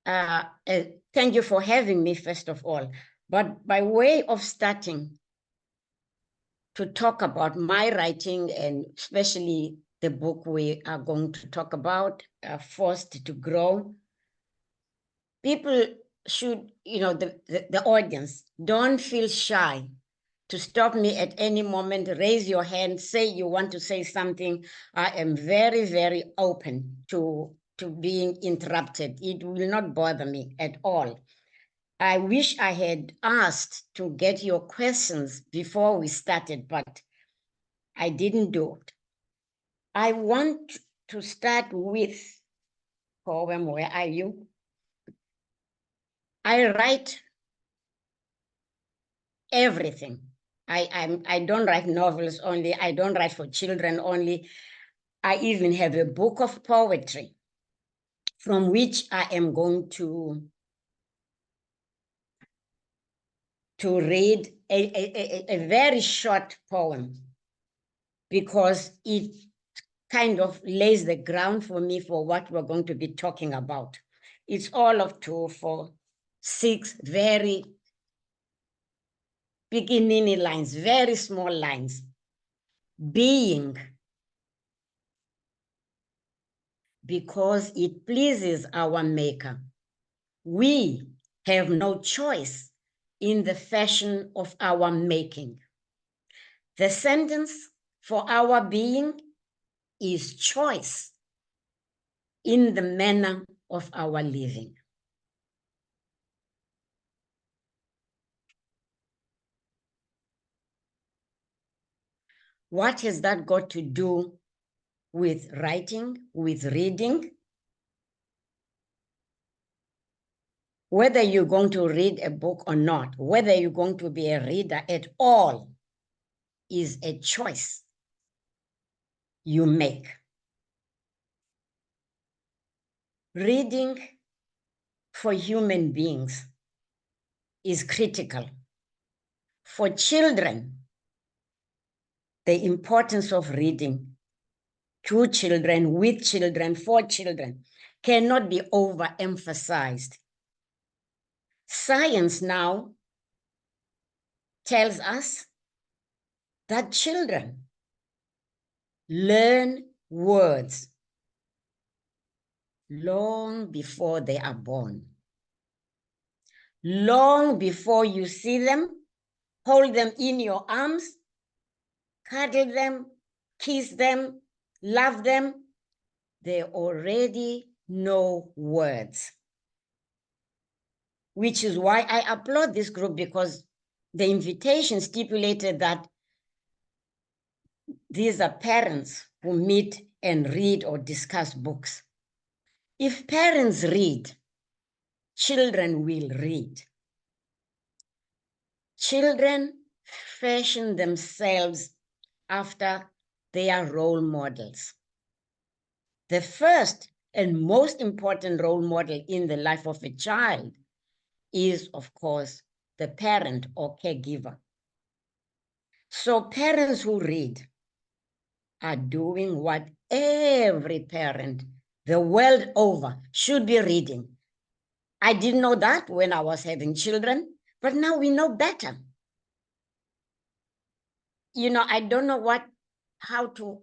thank you for having me, first of all. But by way of starting to talk about my writing, and especially the book we are going to talk about, Forced to Grow, people should, the audience, don't feel shy to stop me at any moment. Raise your hand, say you want to say something. I am very, very open to being interrupted. It will not bother me at all. I wish I had asked to get your questions before we started, but I didn't do it. I want to start with poem. Where are you? I write everything. I don't write novels only. I don't write for children only. I even have a book of poetry from which I am going to read a very short poem, because it kind of lays the ground for me for what we're going to be talking about. It's all of 2, 4, 6 very beginning lines, very small lines. Being, because it pleases our Maker, we have no choice in the fashion of our making. The sentence for our being is choice in the manner of our living. What has that got to do with writing, with reading? Whether you're going to read a book or not, whether you're going to be a reader at all, is a choice you make. Reading for human beings is critical. For children, the importance of reading to children, with children, for children, cannot be overemphasized. Science now tells us that children learn words long before they are born. Long before you see them, hold them in your arms, cuddle them, kiss them, love them, they already know words. Which is why I applaud this group, because the invitation stipulated that these are parents who meet and read or discuss books. If parents read, children will read. Children fashion themselves after their role models. The first and most important role model in the life of a child is, of course, the parent or caregiver. So parents who read are doing what every parent the world over should be reading. I didn't know that when I was having children, but now we know better. I don't know how to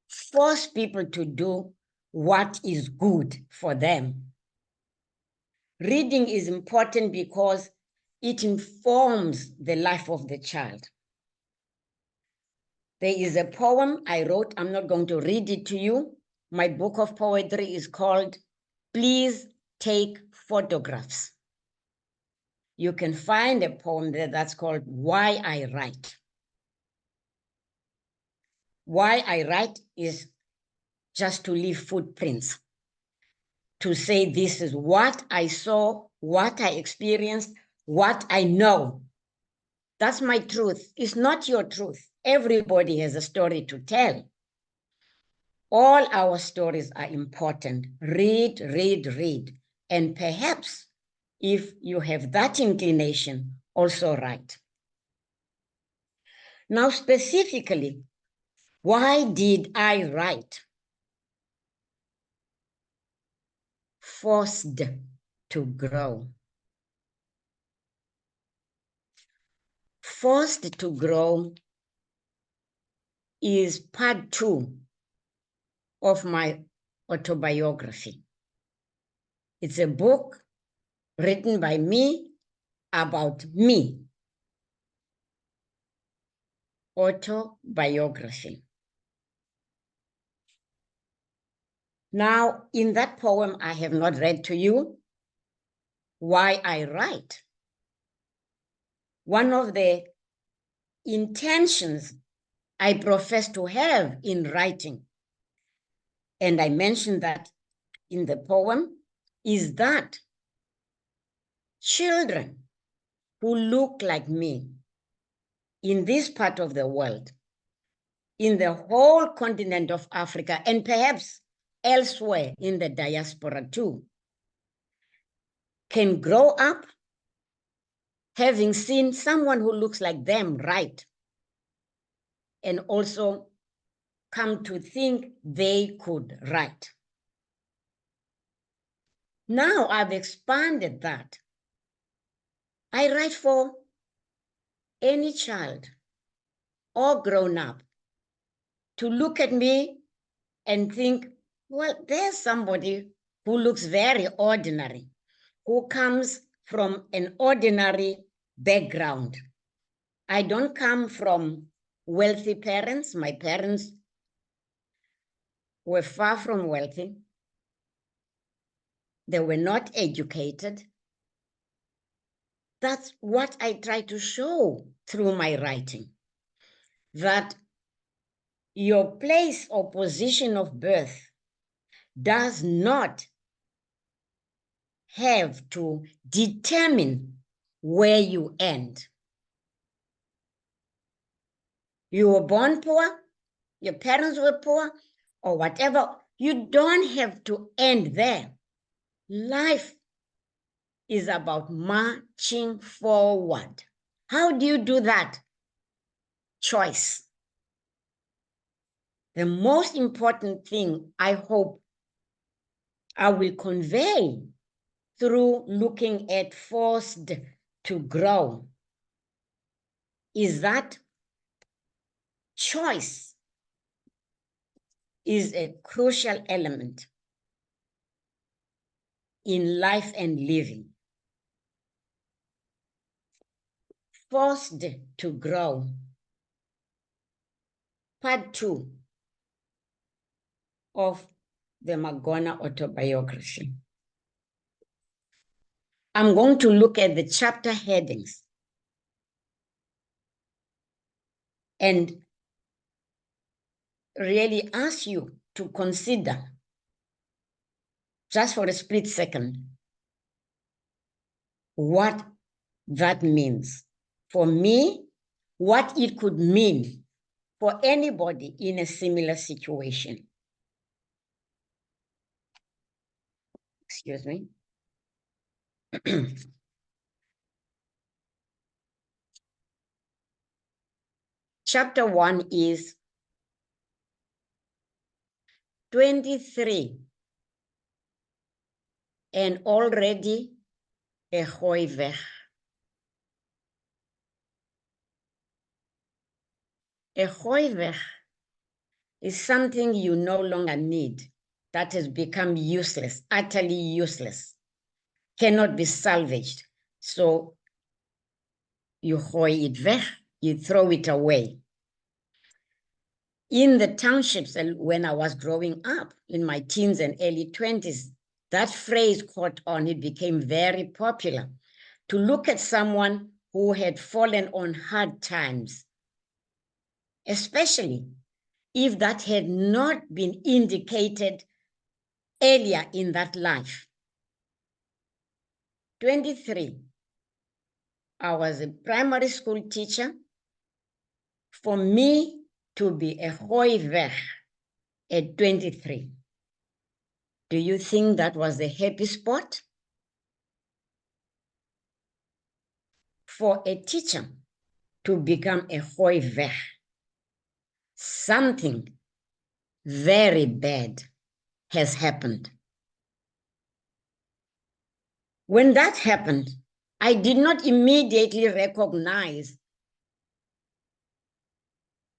force people to do what is good for them. Reading is important because it informs the life of the child. There is a poem I wrote. I'm not going to read it to you. My book of poetry is called Please Take Photographs. You can find a poem there that's called Why I Write. Why I write is just to leave footprints, to say this is what I saw, what I experienced, what I know. That's my truth. It's not your truth. Everybody has a story to tell. All our stories are important. Read, read, read. And perhaps, if you have that inclination, also write. Now, specifically, why did I write? Forced to grow. Forced to grow is part 2 of my autobiography. It's a book written by me about me. Autobiography. Now, in that poem, I have not read to you why I write. One of the intentions I profess to have in writing, and I mentioned that in the poem, is that children who look like me in this part of the world, in the whole continent of Africa, and perhaps elsewhere in the diaspora too, can grow up having seen someone who looks like them write, and also come to think they could write. Now I've expanded that. I write for any child or grown up to look at me and think, well, there's somebody who looks very ordinary, who comes from an ordinary background. I don't come from wealthy parents. My parents were far from wealthy. They were not educated. That's what I try to show through my writing, that your place or position of birth does not have to determine where you end. You were born poor, your parents were poor, or whatever. You don't have to end there. Life is about marching forward. How do you do that? Choice. The most important thing I hope I will convey through looking at forced to grow is that choice is a crucial element in life and living. Forced to grow. Part 2 of the Magona autobiography. I'm going to look at the chapter headings and really ask you to consider, just for a split second, what that means. For me, what it could mean for anybody in a similar situation. Excuse me. Chapter 1 is 23 and already a gooi weg. A gooi weg is something you no longer need, that has become useless, utterly useless, cannot be salvaged. So you gooi it weg, you throw it away. In the townships, when I was growing up in my teens and early 20s, that phrase caught on, it became very popular. To look at someone who had fallen on hard times, especially if that had not been indicated earlier in that life. 23, I was a primary school teacher. For me to be a gooi weg at 23, do you think that was a happy spot? For a teacher to become a gooi weg, something very bad has happened. When that happened, I did not immediately recognize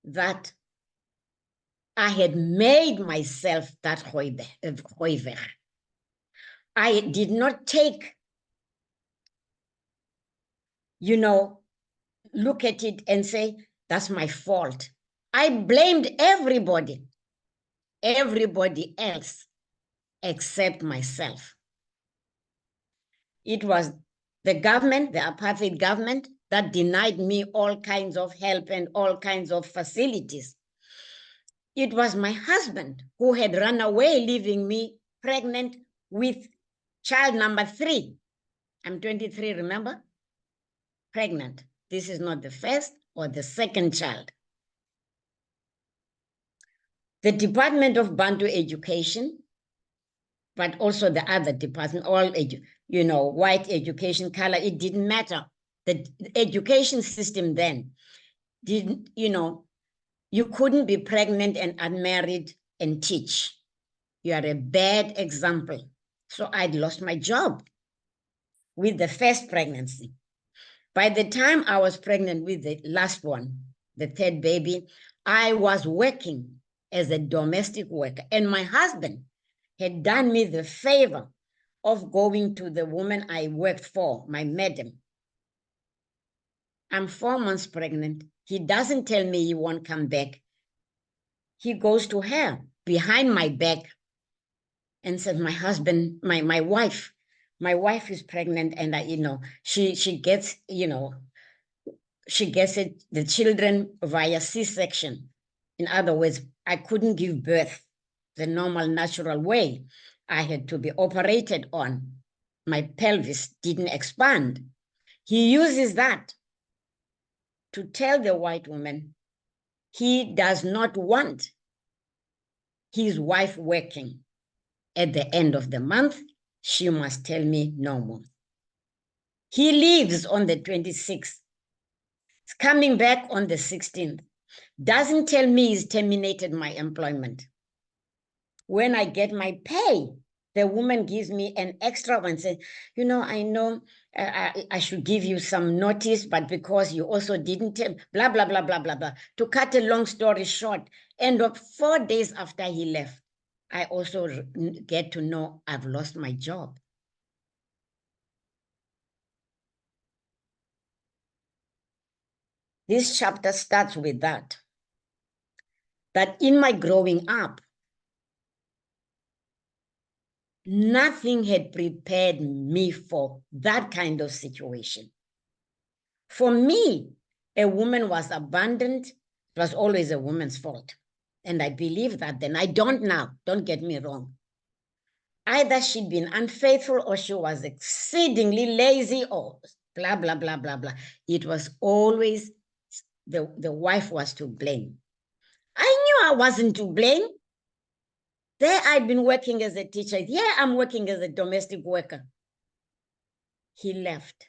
that I had made myself that Hooiweg. I did not take, look at it and say, that's my fault. I blamed everybody else except myself. It was the government, the apartheid government, that denied me all kinds of help and all kinds of facilities. It was my husband who had run away, leaving me pregnant with child number 3. I'm 23, remember? Pregnant. This is not the first or the second child. The Department of Bantu Education, but also the other department, all, white education, color, it didn't matter. The education system then didn't, you couldn't be pregnant and unmarried and teach. You are a bad example. So I'd lost my job with the first pregnancy. By the time I was pregnant with the last one, the third baby, I was working as a domestic worker. And my husband had done me the favor of going to the woman I worked for, my madam. I'm 4 months pregnant. He doesn't tell me he won't come back. He goes to her behind my back and said, my husband, my wife is pregnant, and she gets, she gets it, the children via C-section. In other words, I couldn't give birth the normal, natural way. I had to be operated on. My pelvis didn't expand. He uses that to tell the white woman he does not want his wife working. At the end of the month, she must tell me no more. He leaves on the 26th. He's coming back on the 16th. Doesn't tell me he's terminated my employment. When I get my pay, the woman gives me an extra one, says, I know I should give you some notice, but because you also didn't tell, blah, blah, blah, blah, blah, blah. To cut a long story short, end of 4 days after he left, I also get to know I've lost my job. This chapter starts with that in my growing up, nothing had prepared me for that kind of situation. For me, a woman was abandoned. It was always a woman's fault. And I believe that then. I don't now. Don't get me wrong. Either she'd been unfaithful or she was exceedingly lazy or blah, blah, blah, blah, blah. It was always the wife was to blame. I knew I wasn't to blame. There I'd been working as a teacher. Here I'm working as a domestic worker. He left.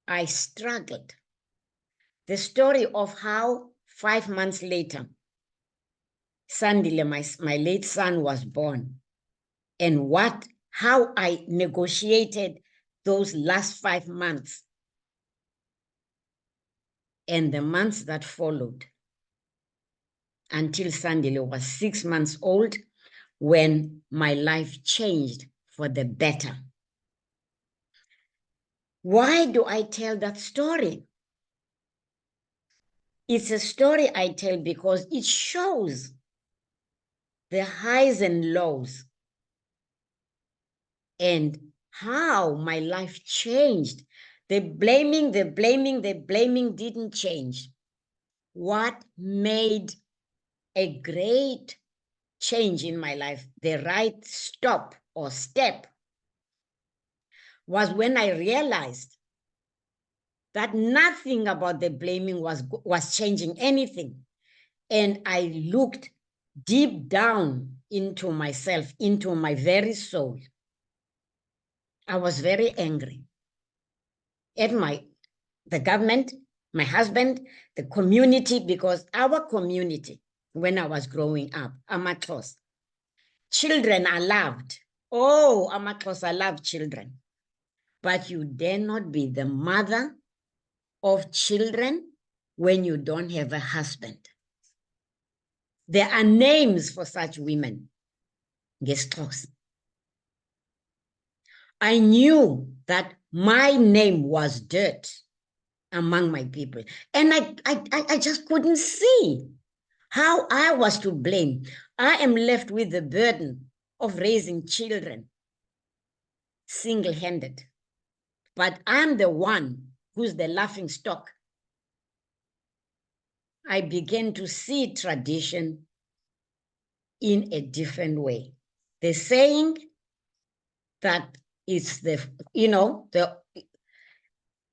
I struggled. The story of how 5 months later, Sindiwe, my late son, was born, and how I negotiated those last 5 months and the months that followed until Sindiwe was 6 months old, when my life changed for the better. Why do I tell that story? It's a story I tell because it shows the highs and lows and how my life changed. The blaming didn't change. What made a great change in my life, the right stop or step, was when I realized that nothing about the blaming was changing anything. And I looked deep down into myself, into my very soul. I was very angry at the government, my husband, the community, because our community, when I was growing up, Amaxhosa, children are loved. Oh, amaXhosa love children, but you dare not be the mother of children when you don't have a husband. There are names for such women. ngesiXhosa. I knew that my name was dirt among my people. And I just couldn't see how I was to blame. I am left with the burden of raising children single-handed. But I'm the one who's the laughing stock. I began to see tradition in a different way. The saying that it's the,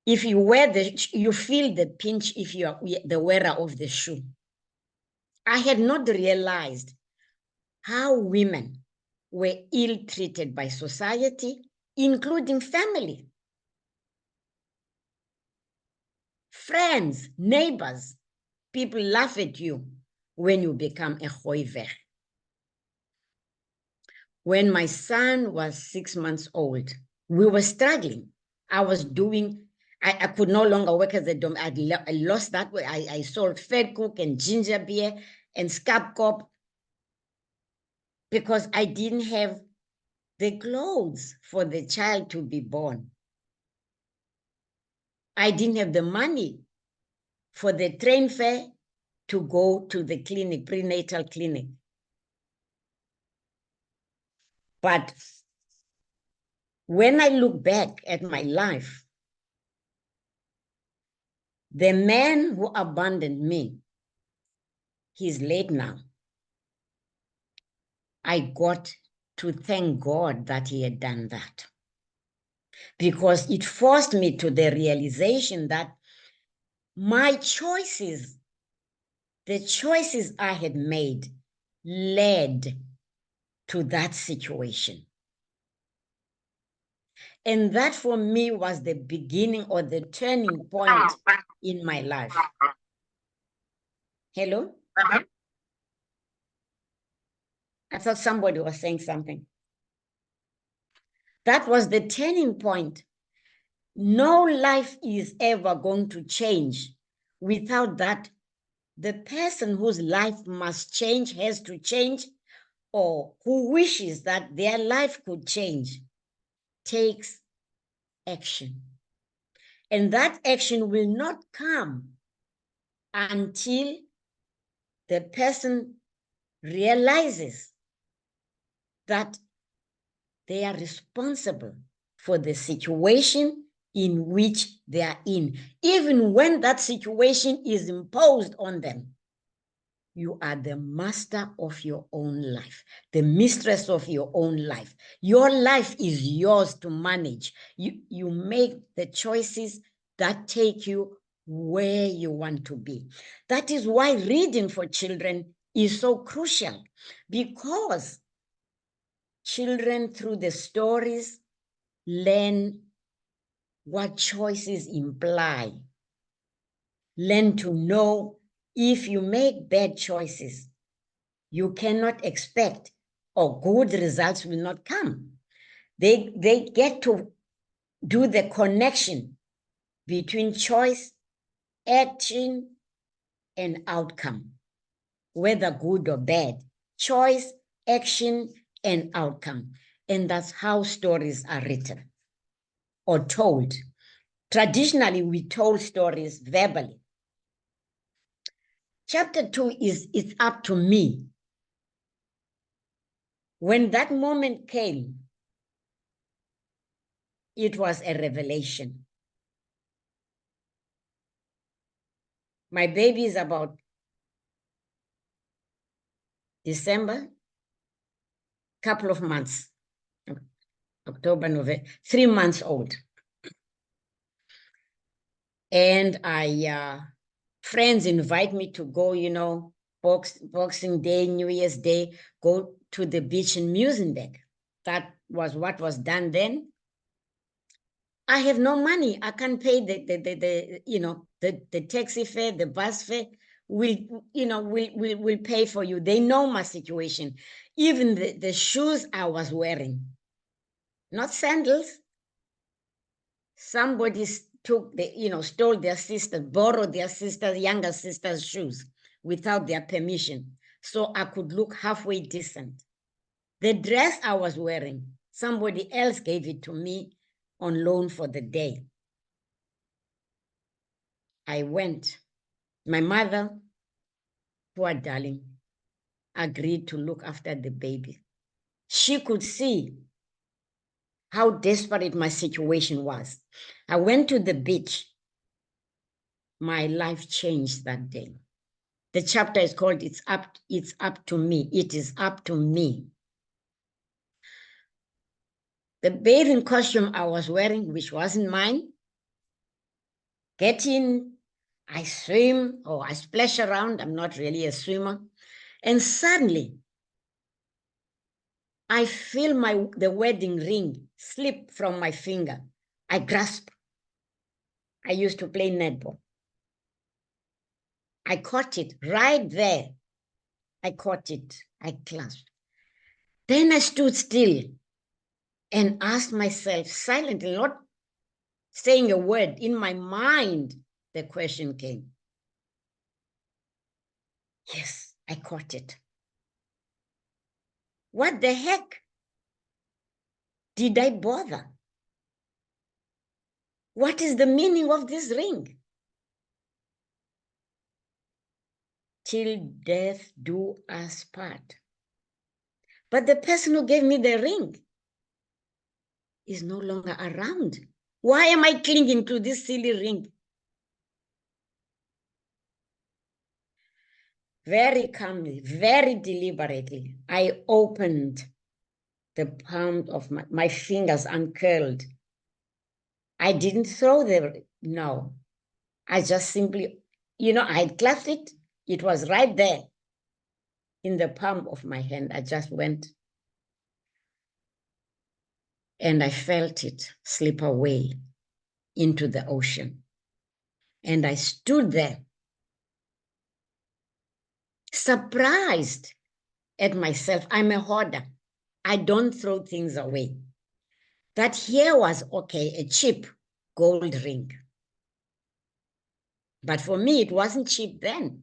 if you wear you feel the pinch if you are the wearer of the shoe. I had not realized how women were ill-treated by society, including family, friends, neighbors. People laugh at you when you become a hoiver. When my son was 6 months old, we were struggling. I could no longer work as a dom. I lost that way. I sold fed cook and ginger beer and scabcop because I didn't have the clothes for the child to be born. I didn't have the money for the train fare to go to the clinic, prenatal clinic. But when I look back at my life, the man who abandoned me, he's late now. I got to thank God that he had done that, because it forced me to the realization that my choices, the choices I had made, led to that situation. And that for me was the beginning or the turning point in my life. Hello? I thought somebody was saying something. That was the turning point. No life is ever going to change without that. The person whose life must change has to change, or who wishes that their life could change takes action. And that action will not come until the person realizes that they are responsible for the situation in which they are in. Even when that situation is imposed on them, you are the master of your own life, the mistress of your own life. Your life is yours to manage. You make the choices that take you where you want to be. That is why reading for children is so crucial, because children, through the stories, learn what choices imply, learn to know if you make bad choices, you cannot expect, or good results will not come. They get to do the connection between choice, action, and outcome, whether good or bad. Choice, action, and outcome. And that's how stories are written or told. Traditionally, we told stories verbally. Chapter 2 is it's up to me. When that moment came, it was a revelation. My baby is about December, couple of months, October, November, 3 months old. And friends invite me to go, Boxing Day, New Year's Day, go to the beach in Muizenberg. That was what was done then. I have no money. I can't pay the taxi fare, the bus fare. We'll pay for you. They know my situation. Even the shoes I was wearing, not sandals. Somebody took stole their sister, borrowed their sister's younger sister's shoes without their permission, so I could look halfway decent. The dress I was wearing, somebody else gave it to me on loan for the day. I went. My mother, poor darling, agreed to look after the baby. She could see how desperate my situation was. I went to the beach. My life changed that day. The chapter is called It's Up to Me. It is up to me. The bathing costume I was wearing, which wasn't mine, get in, I swim or I splash around. I'm not really a swimmer. And suddenly, I feel the wedding ring slip from my finger. I grasp. I used to play netball. I caught it right there. I caught it. I clasped. Then I stood still and asked myself silently, not saying a word. In my mind, the question came. Yes, I caught it. What the heck? Did I bother? What is the meaning of this ring? Till death do us part. But the person who gave me the ring is no longer around. Why am I clinging to this silly ring? Very calmly, very deliberately, I opened the palm of my fingers, uncurled. I didn't throw no. I just simply, I had clasped it. It was right there in the palm of my hand. I just went and I felt it slip away into the ocean. And I stood there, surprised at myself. I'm a hoarder. I don't throw things away. That here was, okay, a cheap gold ring. But for me, it wasn't cheap then.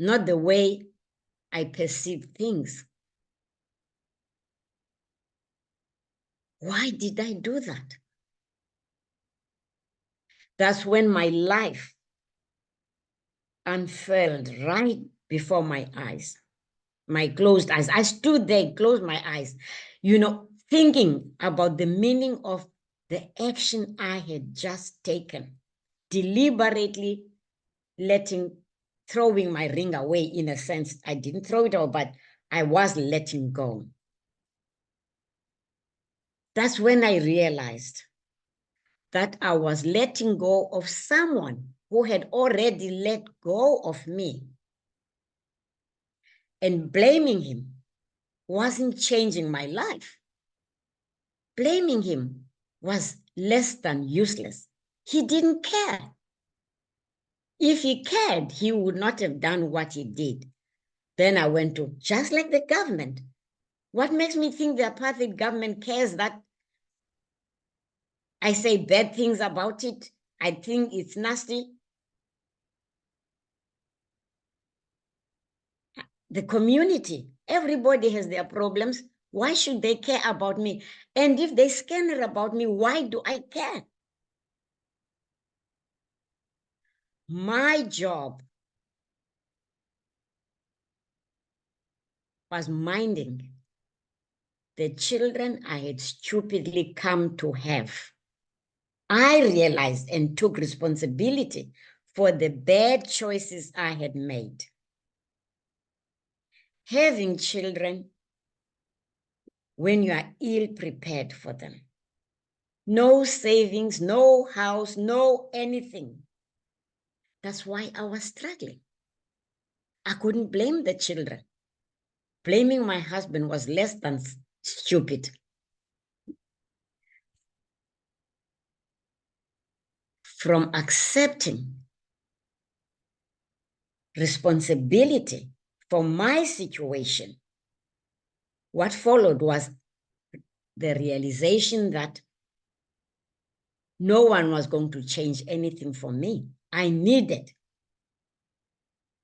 Not the way I perceived things. Why did I do that? That's when my life unfurled right before my eyes, my closed eyes. I stood there, closed my eyes, thinking about the meaning of the action I had just taken, deliberately throwing my ring away. In a sense, I didn't throw it away, but I was letting go. That's when I realized that I was letting go of someone who had already let go of me. And blaming him wasn't changing my life. Blaming him was less than useless. He didn't care. If he cared, he would not have done what he did. Then I went to, just like the government. What makes me think the apartheid government cares that I say bad things about it? I think it's nasty. The community, everybody has their problems. Why should they care about me? And if they scanner about me, why do I care? My job was minding the children I had stupidly come to have. I realized and took responsibility for the bad choices I had made. Having children when you are ill-prepared for them. No savings, no house, no anything. That's why I was struggling. I couldn't blame the children. Blaming my husband was less than stupid. From accepting responsibility for my situation, what followed was the realization that no one was going to change anything for me. I needed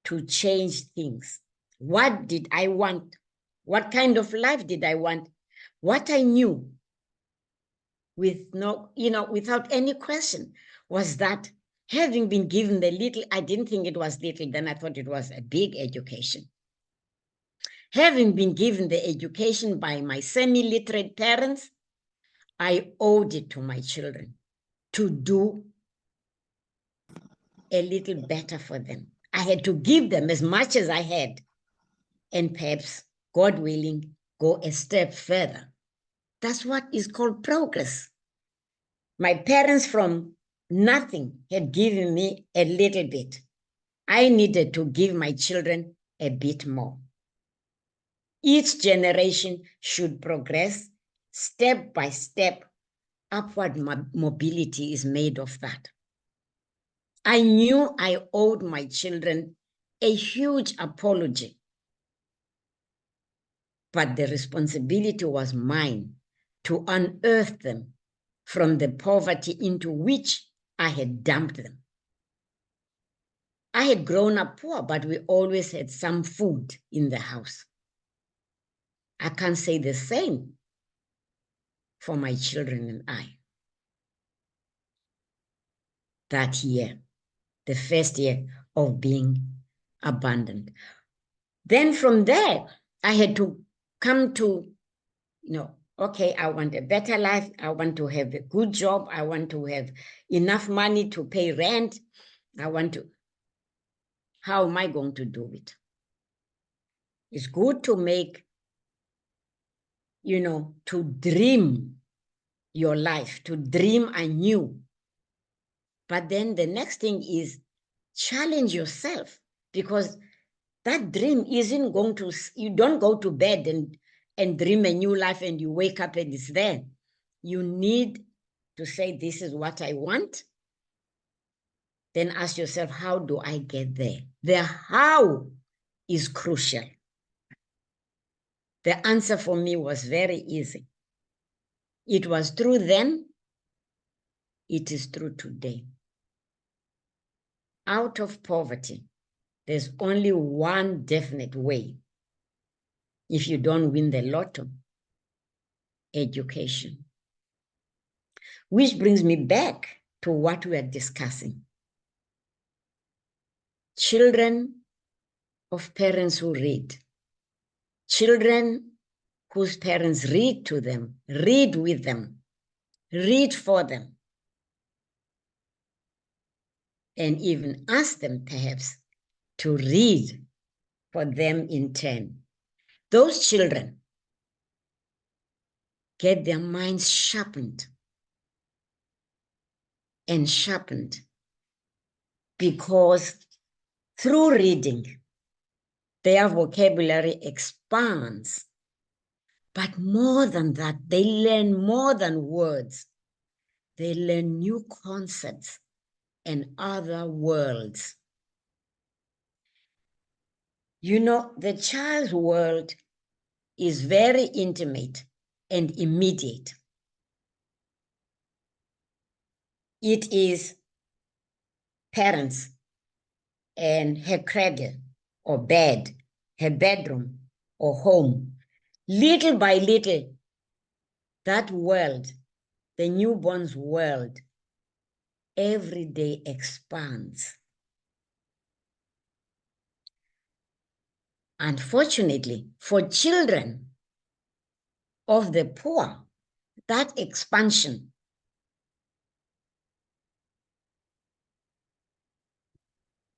to change things. What did I want? What kind of life did I want? What I knew without any question was that having been given the little, I didn't think it was little, then I thought it was a big education. Having been given the education by my semi-literate parents, I owed it to my children to do a little better for them. I had to give them as much as I had, and perhaps, God willing, go a step further. That's what is called progress. My parents from nothing had given me a little bit. I needed to give my children a bit more. Each generation should progress step by step. Upward mobility is made of that. I knew I owed my children a huge apology, but the responsibility was mine to unearth them from the poverty into which I had dumped them. I had grown up poor, but we always had some food in the house. I can't say the same for my children and I. That year, the first year of being abandoned. Then from there, I had to come to, okay, I want a better life. I want to have a good job. I want to have enough money to pay rent. How am I going to do it? It's good to make, to dream your life, to dream anew. But then the next thing is challenge yourself, because that dream isn't going to, you don't go to bed and dream a new life and you wake up and it's there. You need to say, this is what I want. Then ask yourself, how do I get there? The how is crucial. The answer for me was very easy. It was true then. It is true today. Out of poverty, there's only one definite way. If you don't win the lotto, education. Which brings me back to what we are discussing. Children of parents who read. Children whose parents read to them, read with them, read for them, and even ask them perhaps to read for them in turn. Those children get their minds sharpened and sharpened because through reading, their vocabulary expands. But more than that, they learn more than words. They learn new concepts and other worlds. The child's world is very intimate and immediate. It is parents and her cradle or bed, her bedroom or home. Little by little, that world, the newborn's world, every day expands. Unfortunately, for children of the poor, that expansion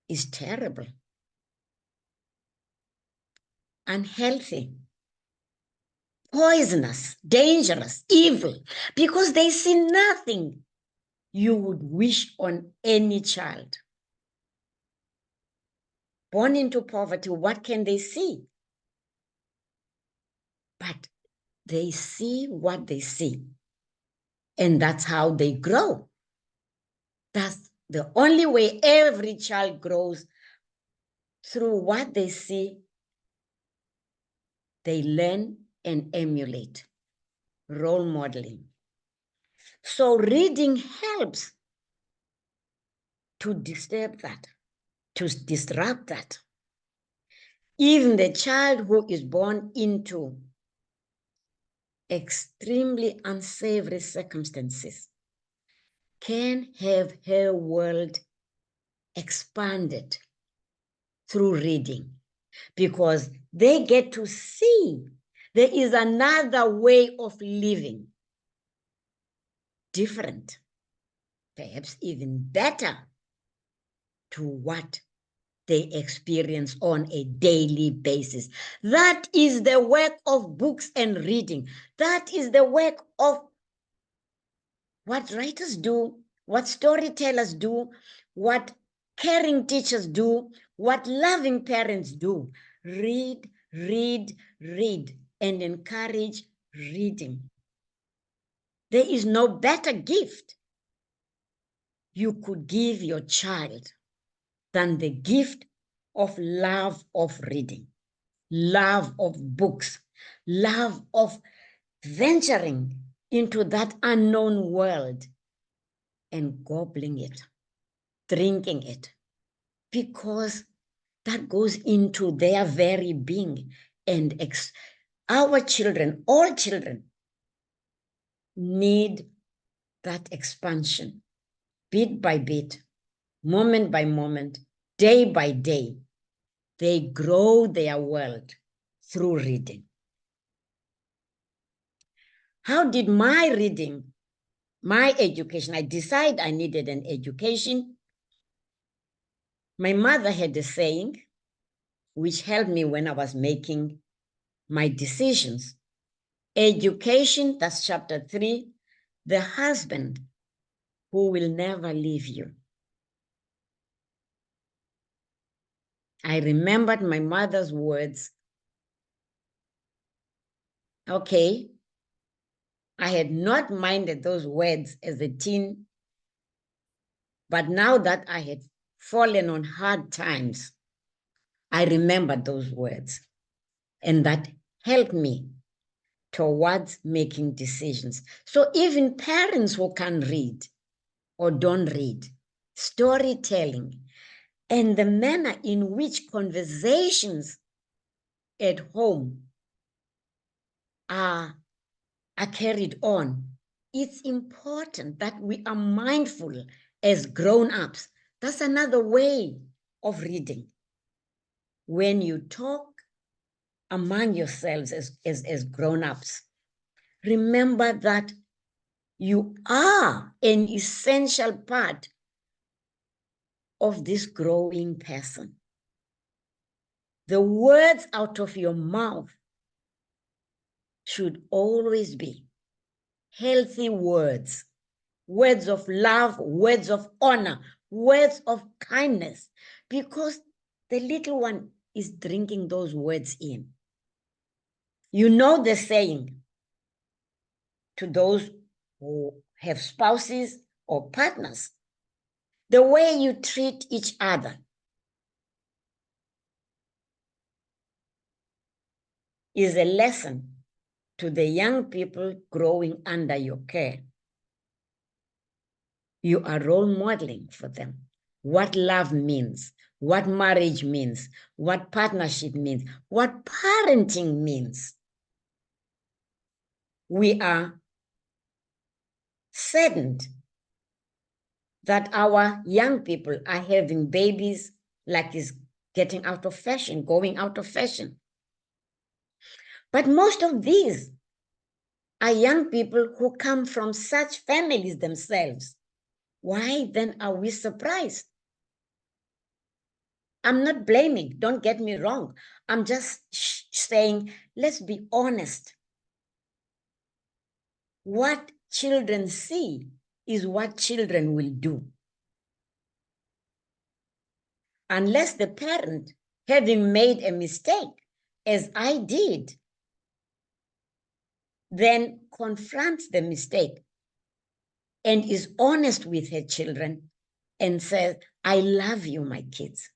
is terrible, unhealthy, poisonous, dangerous, evil, because they see nothing you would wish on any child. Born into poverty, what can they see? But they see what they see. And that's how they grow. That's the only way every child grows, through what they see, they learn and emulate. role modeling. So reading helps to disturb that, to disrupt that. Even the child who is born into extremely unsavory circumstances can have her world expanded through reading, because they get to see there is another way of living, different, perhaps even better to what they experience on a daily basis. That is the work of books and reading. That is the work of what writers do, what storytellers do, what caring teachers do, what loving parents do. Read, read, read, and encourage reading. There is no better gift you could give your child than the gift of love of reading, love of books, love of venturing into that unknown world and gobbling it, drinking it, because that goes into their very being. And our children, all children, need that expansion, bit by bit, moment by moment, day by day. They grow their world through reading. How did my reading, my education, I decided I needed an education. My mother had a saying which helped me when I was making my decisions. Education, that's chapter 3, the husband who will never leave you. I remembered my mother's words. Okay, I had not minded those words as a teen, but now that I had fallen on hard times, I remembered those words, and that helped me towards making decisions. So even parents who can read or don't read, storytelling and the manner in which conversations at home are carried on, it's important that we are mindful as grown-ups. That's another way of reading. When you talk among yourselves as grown-ups, remember that you are an essential part of this growing person. The words out of your mouth should always be healthy words, words of love, words of honor, words of kindness, because the little one is drinking those words in. You know the saying, to those who have spouses or partners, the way you treat each other is a lesson to the young people growing under your care. You are role modeling for them what love means, what marriage means, what partnership means, what parenting means. We are saddened that our young people are having babies like is getting out of fashion, going out of fashion. But most of these are young people who come from such families themselves. Why then are we surprised? I'm not blaming, don't get me wrong. I'm just saying, let's be honest. What children see is what children will do. Unless the parent, having made a mistake, as I did, then confronts the mistake and is honest with her children and says, I love you, my kids,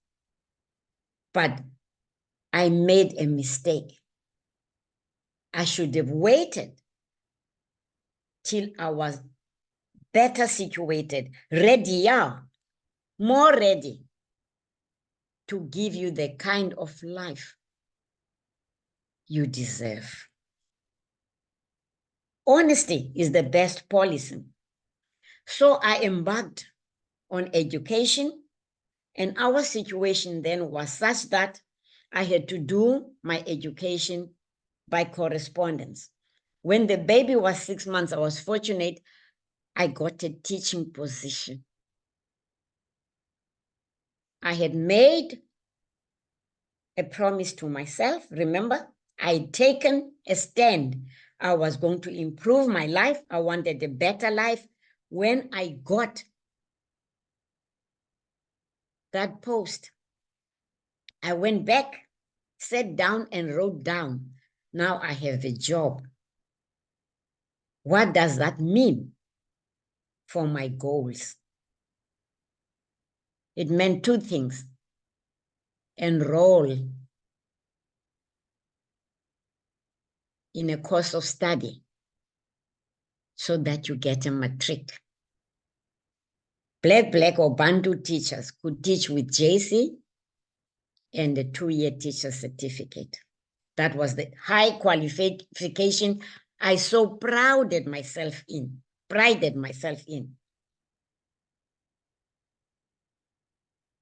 but I made a mistake. I should have waited till I was better situated, readier, more ready to give you the kind of life you deserve. Honesty is the best policy. So I embarked on education, and our situation then was such that I had to do my education by correspondence. When the baby was 6 months, I was fortunate, I got a teaching position. I had made a promise to myself. Remember, I'd taken a stand. I was going to improve my life. I wanted a better life. When I got that post, I went back, sat down and wrote down, now I have a job. What does that mean for my goals? It meant two things: enroll in a course of study so that you get a matric. Black or Bantu teachers could teach with JC and a 2-year teacher certificate. That was the high qualification I so prided myself in.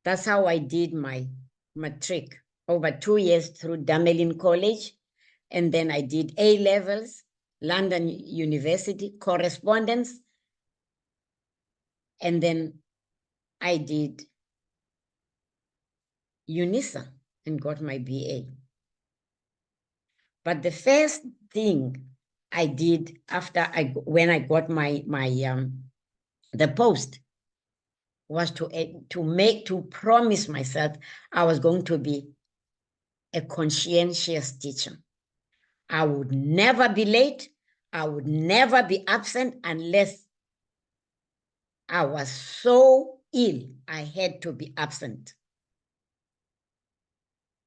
That's how I did my matric, over 2 years through Damelin College. And then I did A-levels, London University, correspondence. And then I did UNISA and got my BA. But the first thing I did after when I got the post was to promise myself I was going to be a conscientious teacher. I would never be late. I would never be absent unless I was so ill I had to be absent.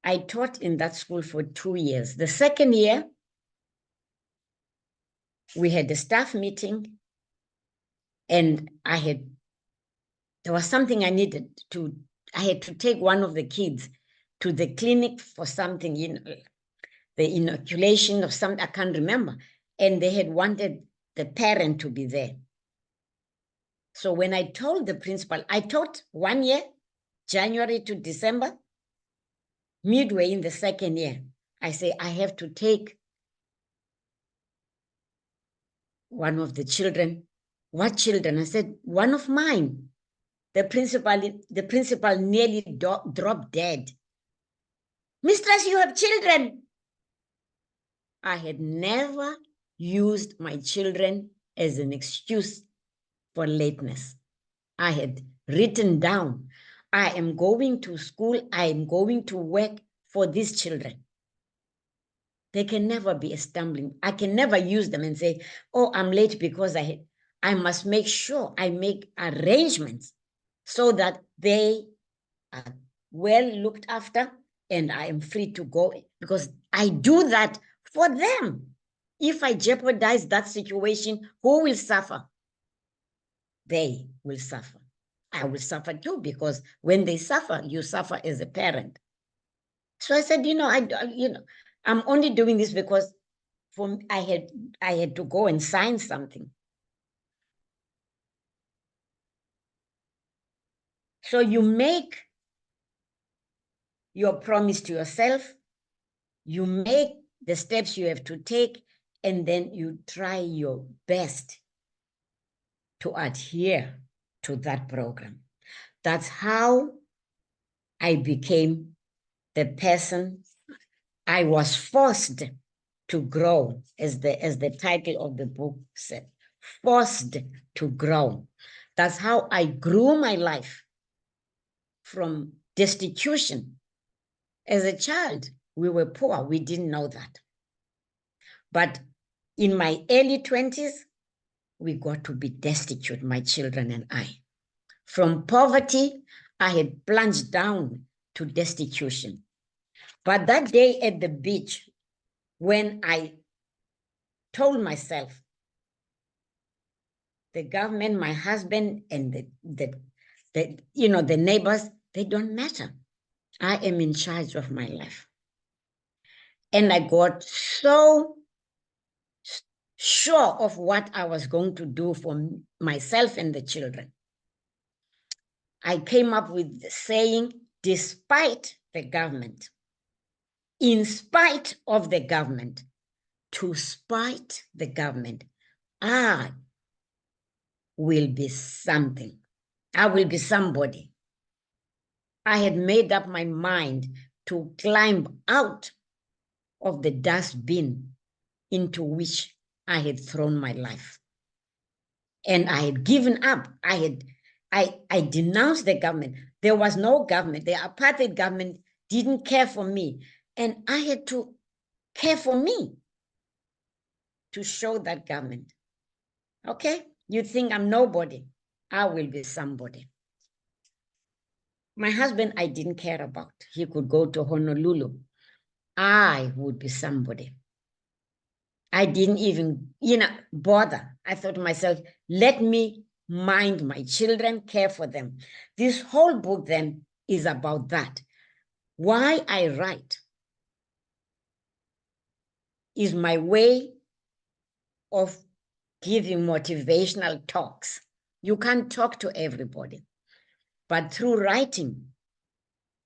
I taught in that school for 2 years. The second year, we had a staff meeting, and there was something I had to take one of the kids to the clinic for something, the inoculation of something, I can't remember. And they had wanted the parent to be there. So when I told the principal, I taught 1 year, January to December. Midway in the second year, I say, I have to take one of the children. What children? I said, one of mine. The principal nearly dropped dead. Mistress, you have children. I had never used my children as an excuse for lateness. I had written down, I am going to school, I am going to work for these children. They can never be a stumbling. I can never use them and say, oh, I'm late because I must make sure I make arrangements so that they are well looked after and I am free to go, because I do that for them. If I jeopardize that situation, who will suffer? They will suffer. I will suffer too, because when they suffer, you suffer as a parent. So I said, I'm only doing this because I had to go and sign something. So you make your promise to yourself, you make the steps you have to take, and then you try your best to adhere to that program. That's how I became the person I was forced to grow, as the title of the book said, forced to grow. That's how I grew my life from destitution. As a child, we were poor. We didn't know that. But in my early 20s, we got to be destitute, my children and I. From poverty, I had plunged down to destitution. But that day at the beach, when I told myself, the government, my husband, and the neighbors, they don't matter. I am in charge of my life. And I got so sure of what I was going to do for myself and the children. I came up with the saying, despite the government, in spite of the government, to spite the government, I will be something. I will be somebody. I had made up my mind to climb out of the dustbin into which I had thrown my life. And I had given up. I denounced the government. There was no government. The apartheid government didn't care for me. And I had to care for me to show that government. Okay, you think I'm nobody. I will be somebody. My husband, I didn't care about. He could go to Honolulu. I would be somebody. I didn't even, bother. I thought to myself, let me mind my children, care for them. This whole book then is about that. Why I write is my way of giving motivational talks. You can't talk to everybody, but through writing,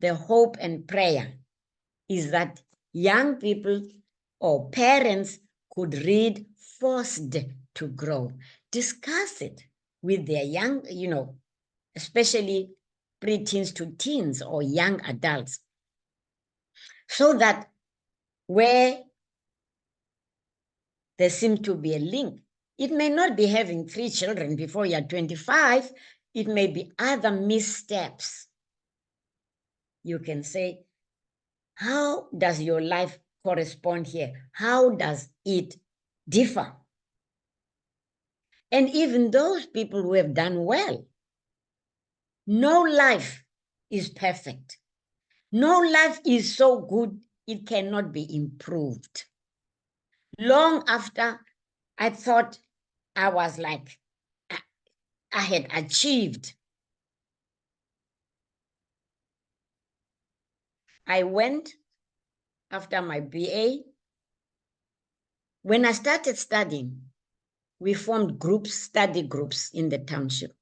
the hope and prayer is that young people or parents could read Forced to Grow, discuss it with their young, especially preteens to teens or young adults, so that where there seems to be a link, it may not be having 3 children before you're 25, it may be other missteps. You can say, how does your life correspond here? How does it differ? And even those people who have done well, no life is perfect. No life is so good it cannot be improved. Long after I thought I was like, I had achieved, I went after my BA. When I started studying, we formed groups, study groups in the township.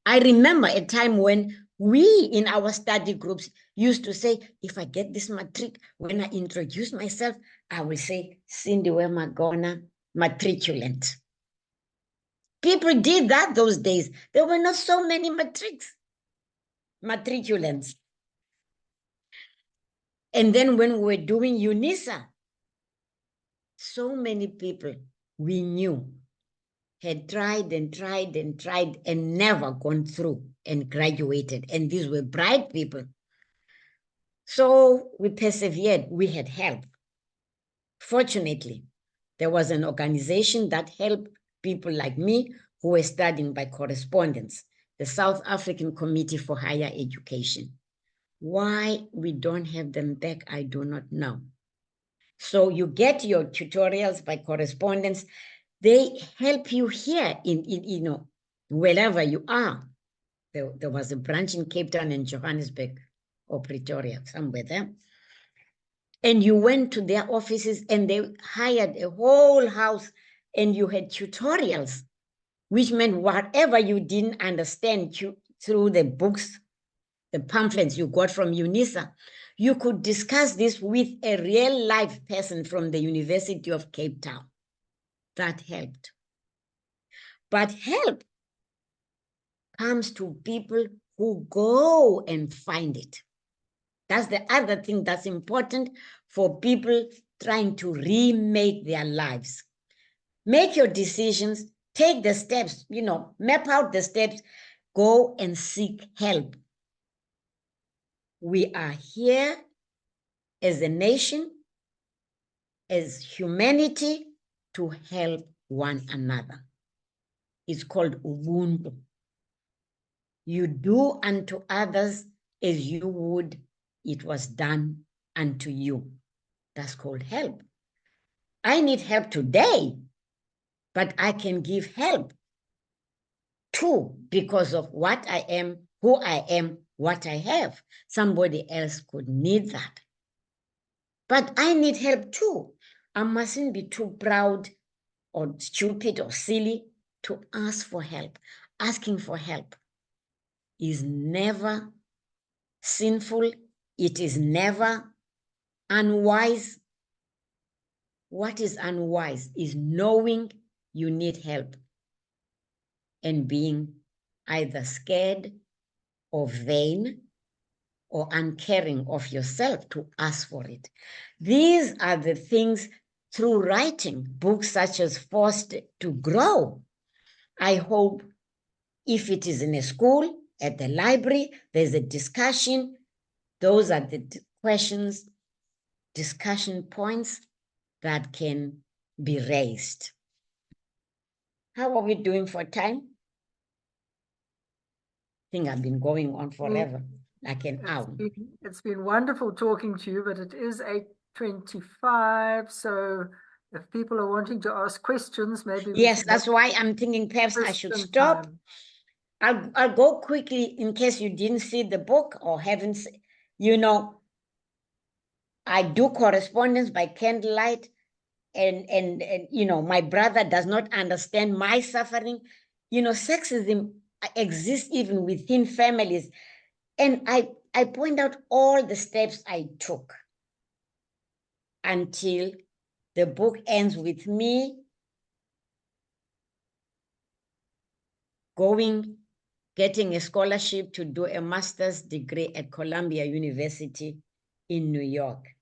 I remember a time when we in our study groups used to say, if I get this matric, when I introduce myself, I will say, Sindiwe Magona, matriculant. People did that those days. There were not so many matriculants. And then when we were doing UNISA, so many people we knew had tried and tried and tried and never gone through and graduated. And these were bright people. So we persevered. We had help. Fortunately, there was an organization that helped people like me who were studying by correspondence, the South African Committee for Higher Education. Why we don't have them back, I do not know. So you get your tutorials by correspondence. They help you here in wherever you are. There was a branch in Cape Town and Johannesburg or Pretoria, somewhere there. And you went to their offices and they hired a whole house and you had tutorials, which meant whatever you didn't understand through the books, the pamphlets you got from UNISA, you could discuss this with a real life person from the University of Cape Town. That helped. But help comes to people who go and find it. That's the other thing that's important for people trying to remake their lives. Make your decisions, take the steps, map out the steps, go and seek help. We are here as a nation, as humanity, to help one another. It's called Ubuntu. You do unto others as you would it was done unto you. That's called help. I need help today, but I can give help Two, because of what I am, who I am, what I have. Somebody else could need that. But I need help too. I mustn't be too proud or stupid or silly to ask for help. Asking for help is never sinful. It is never unwise. What is unwise is knowing you need help and being either scared or vain or uncaring of yourself to ask for it. These are the things through writing books such as Forced to Grow. I hope if it is in a school, at the library, there's a discussion. Those are the questions, discussion points that can be raised. How are we doing for time? I think I've been going on forever, like an hour. It's been wonderful talking to you, but it is 8:25. So if people are wanting to ask questions, maybe yes, that's why I'm thinking perhaps I should stop. I'll go quickly in case you didn't see the book or haven't, I do correspondence by candlelight, and my brother does not understand my suffering. Sexism exists even within families. And I point out all the steps I took until the book ends with me getting a scholarship to do a master's degree at Columbia University in New York.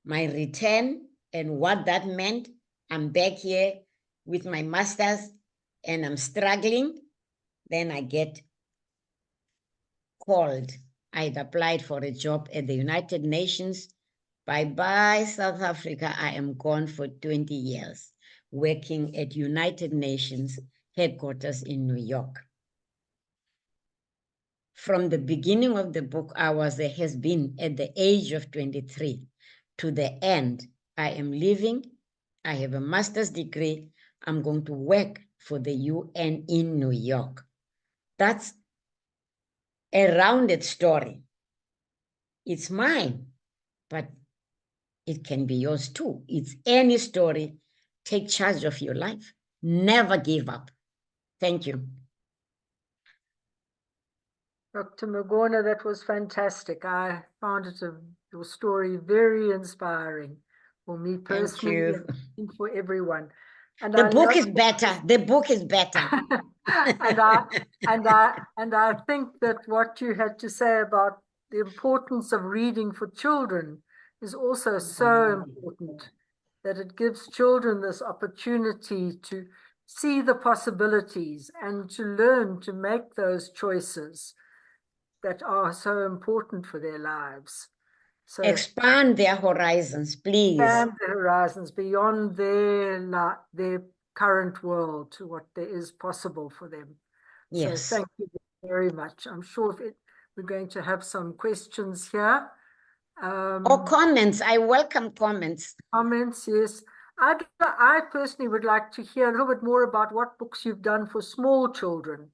My return and what that meant, I'm back here with my master's and I'm struggling. Then I get called. I'd applied for a job at the United Nations. Bye-bye, South Africa. I am gone for 20 years, working at United Nations headquarters in New York. From the beginning of the book, I was a has-been at the age of 23. To the end, I am living. I have a master's degree. I'm going to work for the UN in New York. That's a rounded story. It's mine, but it can be yours too. It's any story. Take charge of your life. Never give up. Thank you. Dr. Magona, that was fantastic. I found your story very inspiring for me personally and for everyone. And the book is better. The book is better. and I think that what you had to say about the importance of reading for children is also so important, that it gives children this opportunity to see the possibilities and to learn to make those choices that are so important for their lives. So expand their horizons, please. Expand their horizons beyond their current world to what there is possible for them. Yes. So thank you very much. I'm sure we're going to have some questions here. Or comments. I welcome comments. Comments, yes. I personally would like to hear a little bit more about what books you've done for small children.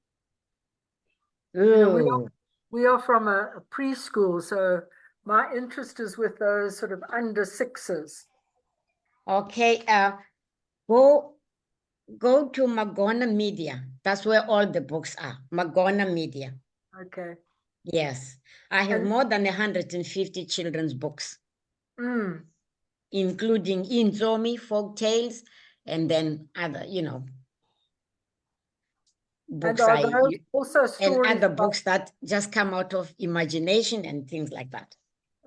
We are from a preschool, so my interest is with those sort of under sixes. Okay, go to Magona Media. That's where all the books are. Magona Media. Okay. Yes, I have more than 150 children's books, including Inzomi, folk tales, and then other, books. And also stories and other books that just come out of imagination and things like that.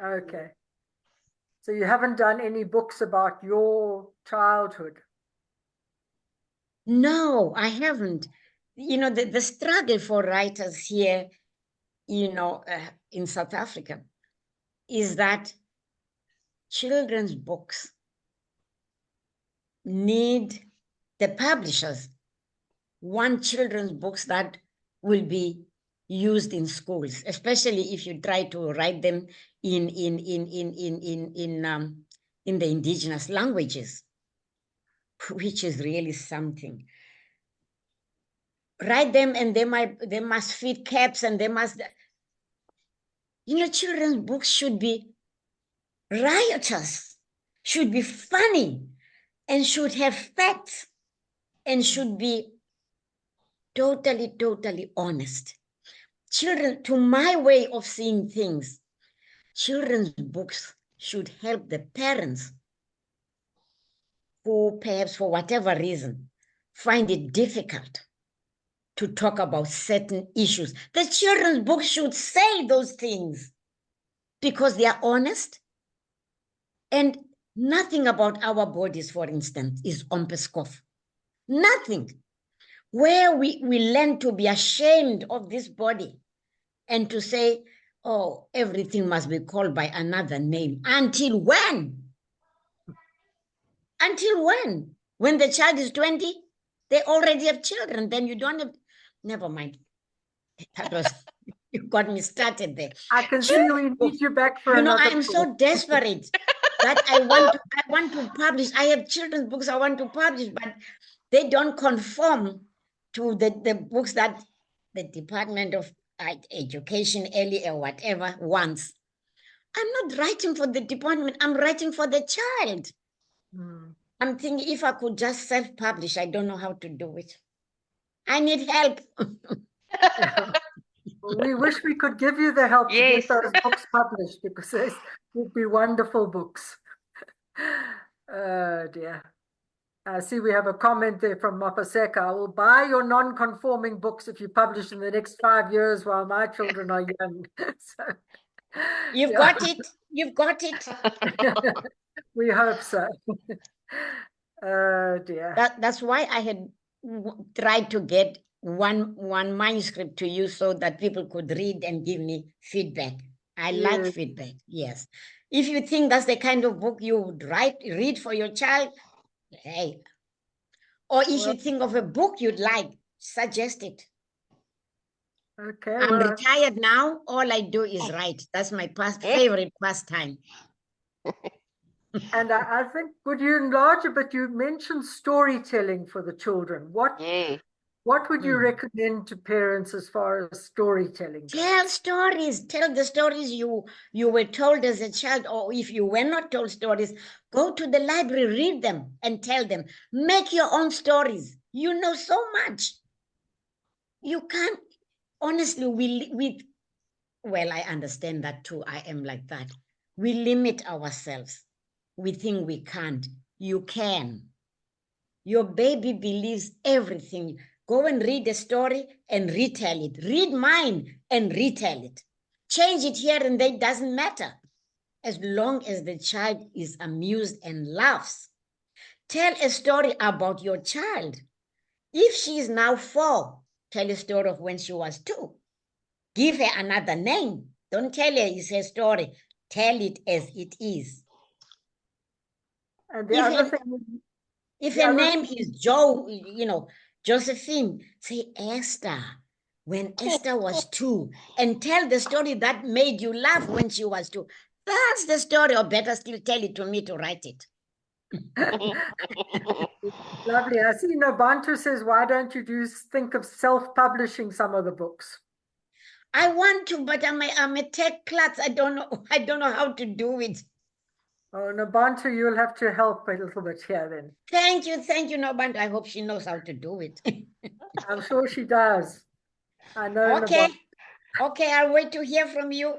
Okay. So you haven't done any books about your childhood? No, I haven't. The struggle for writers here, in South Africa, is that children's books need the publishers want children's books that will be used in schools, especially if you try to write them in the indigenous languages, which is really something. write them and they must feed cats and they must, children's books should be riotous, should be funny, and should have facts, and should be totally honest. Children, to my way of seeing things, children's books should help the parents who perhaps for whatever reason find it difficult to talk about certain issues. The children's book should say those things because they are honest. And nothing about our bodies, for instance, is ompeskof. Nothing. Where we learn to be ashamed of this body and to say, oh, everything must be called by another name. Until when? Until when? When the child is 20, they already have children. Then you don't have, never mind. That was, you got me started there. I can see we need you back for another I am so desperate that I want to publish. I have children's books I want to publish, but they don't conform to the books that the Department of Education, early or whatever, wants. I'm not writing for the department. I'm writing for the child. I'm thinking if I could just self-publish, I don't know how to do it. I need help. Well, we wish we could give you the help to get those books published, because they would be wonderful books. Oh dear. I see we have a comment there from Mapaseka. I will buy your non-conforming books if you publish in the next 5 years while my children are young. So, You've got it. You've got it. We hope so. Oh dear. That's why I had tried to get one manuscript to you so that people could read and give me feedback. I like feedback, yes. If you think that's the kind of book you would read for your child, hey. Or if you think of a book you'd like, suggest it. Okay. I'm retired now. All I do is write. That's my favorite pastime. And I think, would you enlarge it? But you mentioned storytelling for the children. What would you recommend to parents as far as storytelling goes? Tell stories. Tell the stories you were told as a child, or if you were not told stories, go to the library, read them and tell them. Make your own stories. You know so much. You can't, honestly, well, I understand that too. I am like that. We limit ourselves. We think we can't. You can. Your baby believes everything. Go and read a story and retell it. Read mine and retell it. Change it here and there, it doesn't matter. As long as the child is amused and laughs. Tell a story about your child. If she is now 4, tell a story of when she was 2. Give her another name. Don't tell her it's her story. Tell it as it is. And the other thing, if her name is Josephine, say Esther, when Esther was 2, and tell the story that made you laugh when she was 2. That's the story, or better still, tell it to me to write it. Lovely. I see Nobantu says, why don't you think of self-publishing some of the books? I want to, but I'm a tech klutz. I don't know how to do it. Oh, Nobantu, you'll have to help a little bit here then. Thank you, Nobantu. I hope she knows how to do it. I'm sure she does. I know. Okay. Nobantu. Okay, I'll wait to hear from you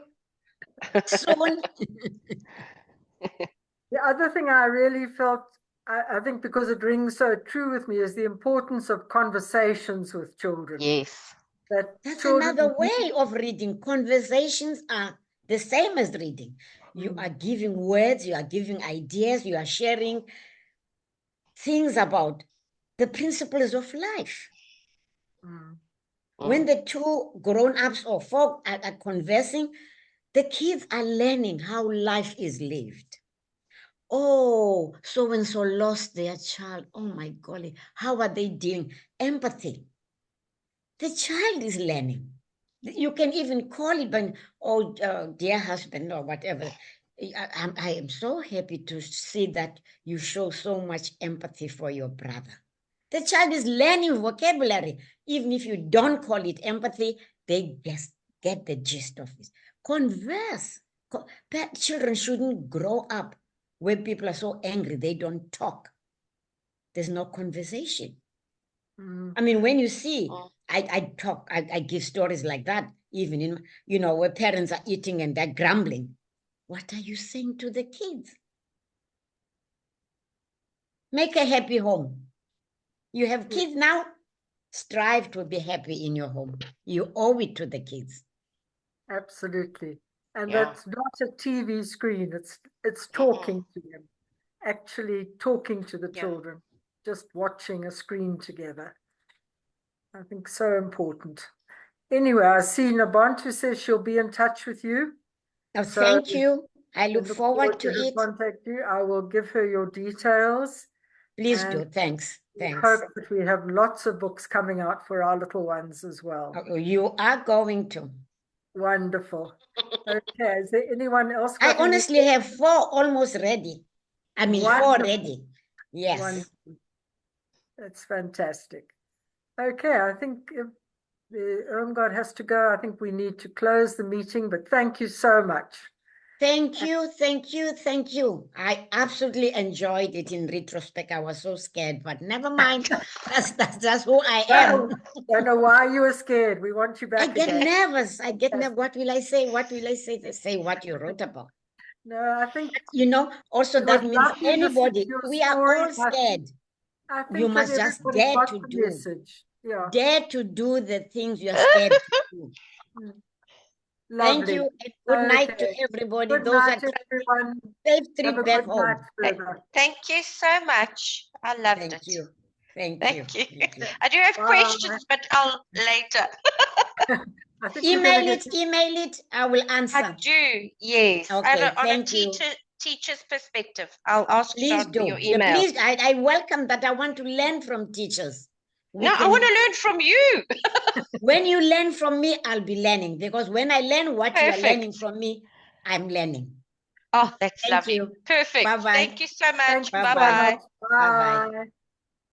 soon. The other thing I really felt, I think because it rings so true with me, is the importance of conversations with children. Yes. That's another way of reading. Conversations are the same as reading. You are giving words, you are giving ideas, you are sharing things about the principles of life. When the 2 grown-ups or 4 are conversing, the kids are learning how life is lived. Oh, so-and-so lost their child. Oh my golly, how are they dealing? Empathy. The child is learning. You can even call it, dear husband or whatever. I am so happy to see that you show so much empathy for your brother. The child is learning vocabulary. Even if you don't call it empathy, they just get the gist of it. Converse. Children shouldn't grow up where people are so angry they don't talk. There's no conversation. I mean, when you see, I talk, I give stories like that, even in, where parents are eating and they're grumbling. What are you saying to the kids? Make a happy home. You have kids now, strive to be happy in your home. You owe it to the kids. Absolutely. And that's not a TV screen. It's talking to them, actually talking to the children, just watching a screen together. I think so important. Anyway, I see Nabantu says she'll be in touch with you. Oh, thank you. I look forward to it. Contact you. I will give her your details. Please do. Thanks. Thanks. Hope that we have lots of books coming out for our little ones as well. Oh, you are going to. Wonderful. Okay. Is there anyone else? I honestly have 4 almost ready. I mean, Wonderful. 4 ready. Yes. Wonderful. That's fantastic. Okay. I think if the Irmgard has to go, I think we need to close the meeting, but thank you so much. Thank you, thank you, thank you. I absolutely enjoyed it in retrospect. I was so scared, but never mind. That's who I am. Don't know why you were scared. We want you back. I get nervous. I get nervous. What will I say? What will I say? They say what you wrote about. No, I think also that means anybody. We are all scared. I think you must just dare to do. Message. Yeah. Dare to do the things you are scared to do. Thank you. And good night to everybody. Good night, everyone. Safe trip back home. Thank you so much. I loved it. Thank you. Thank you. I do have questions, but I'll later. Email it. I will answer. I do, yes. Okay, on a teacher's perspective. I'll ask you for your email. Please, I welcome that. I want to learn from teachers. I want to learn from you. When you learn from me, I'll be learning. Because when I learn what you are learning from me, I'm learning. Oh, that's lovely. You. Perfect. Bye-bye. Thank you so much. Bye-bye. Bye-bye.